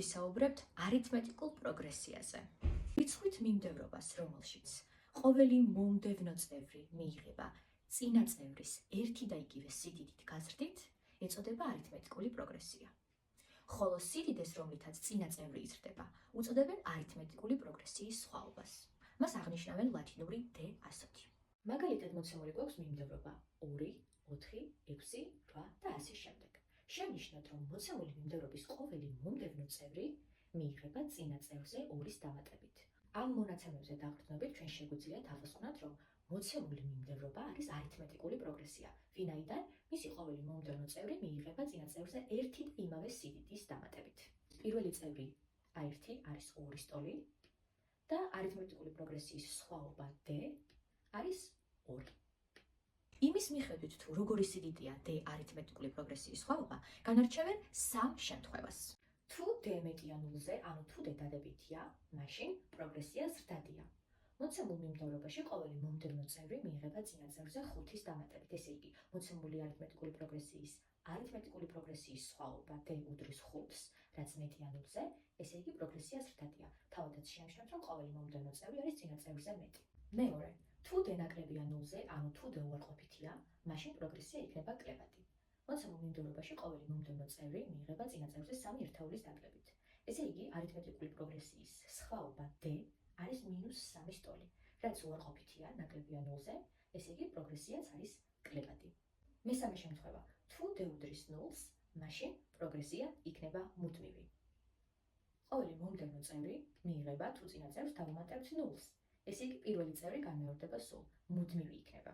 ვისაუბრებთ არითმეტიკულ პროგრესიაზე. რიცხვით მიმდევრობას, რომელშიც ყოველი მომდევნო წევრი მიიღება წინა წევრის ერთი და იგივე სიდიდით გაზრდით, ეწოდება არითმეტიკული პროგრესია. ხოლო სიდიდეს, რომლითაც წინა წევრი იზრდება, უწოდებენ არითმეტიკული პროგრესიის სხვაობას. მას აღნიშნავენ ლათინური D100. მაგალითად მოცემული გვაქვს მიმდევრობა 2, 4, 6, 8 და ასე შემდეგ. შევნიშნოთ, რომ მოცემული მიმდევრობის ყოველი მომდევნო წევრი მიიღება წინა წევრზე 2-ის დამატებით. ამ მონაცემებზე დაყრდნობით ჩვენ შეგვიძლია დავასკვნათ, რომ მოცემული მიმდევრობა არის არითმეტიკული პროგრესია, ვინაიდან მისი ყოველი მომდევნო წევრი მიიღება წინა წევრზე ერთი და იმავე სიდიდის დამატებით. პირველი წევრი A1 არის 2-ის ტოლი და არითმეტიკული პროგრესიის სხვაობა D არის 2. იმის მიხედვით, თუ როგორი სიდიდეა D არითმეტიკული პროგრესიის სხვაობა, განარჩევენ 3 შემთხვევას. თუ D მეტია 0-ზე, ანუ თუ D დადებითია, მაშინ პროგრესია ზრდადია. მოცემულ მიმდევრობაში ყოველი მომდევნო წევრი მიიღება წინა წევრზე 5-ის დამატებით. ესე იგი, მოცემული არითმეტიკული პროგრესიის სხვაობა D უდრის 5-ს, რაც მეტია 0-ზე, ესე იგი პროგრესია ზრდადია. თავადაც შევნიშნოთ, რომ ყოველი მომდევნო წევრი არის წინა წევრზე მეტი. მეორე, თუ D ნაკლებია 0-ზე, ანუ თუ D უარყოფითია, მაშინ პროგრესია იქნება კლებადი. მოცემულ მიმდევრობაში ყოველი მომდევნო წევრი მიიღება წინა წევრზე 3 ერთეულის დაკლებით. ესე იგი, არითმეტიკული პროგრესიის სხვაობა D არის -3-ის ტოლი, რაც უარყოფითია, ნაკლებია 0-ზე, ესე იგი პროგრესიაც არის კლებადი. მესამე შემთხვევა, თუ D უდრის 0-ს, მაშინ პროგრესია იქნება მუდმივი. ყოველი მომდევნო წევრი მიიღება თუ წინა წევრს დავუმატებთ 0-ს. ესე იგი, პირველი წევრი განმეორდება სულ, მუდმივი იქნება.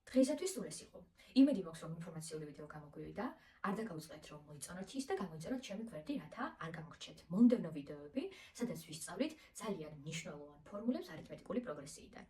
დღეისათვის სულ ეს იყო. იმედი მაქვს, რომ ინფორმაციული ვიდეო გამოგვივიდა. არ დაგაუწყეთ, რომ მოიწონოთ ის და გამოიწეროთ ჩემი გვერდი, რათა არ გამოგრჩეთ მომდევნო ვიდეოები, სადაც ვისწავლით ძალიან მნიშვნელოვან ფორმულებს არითმეტიკული პროგრესიიდან.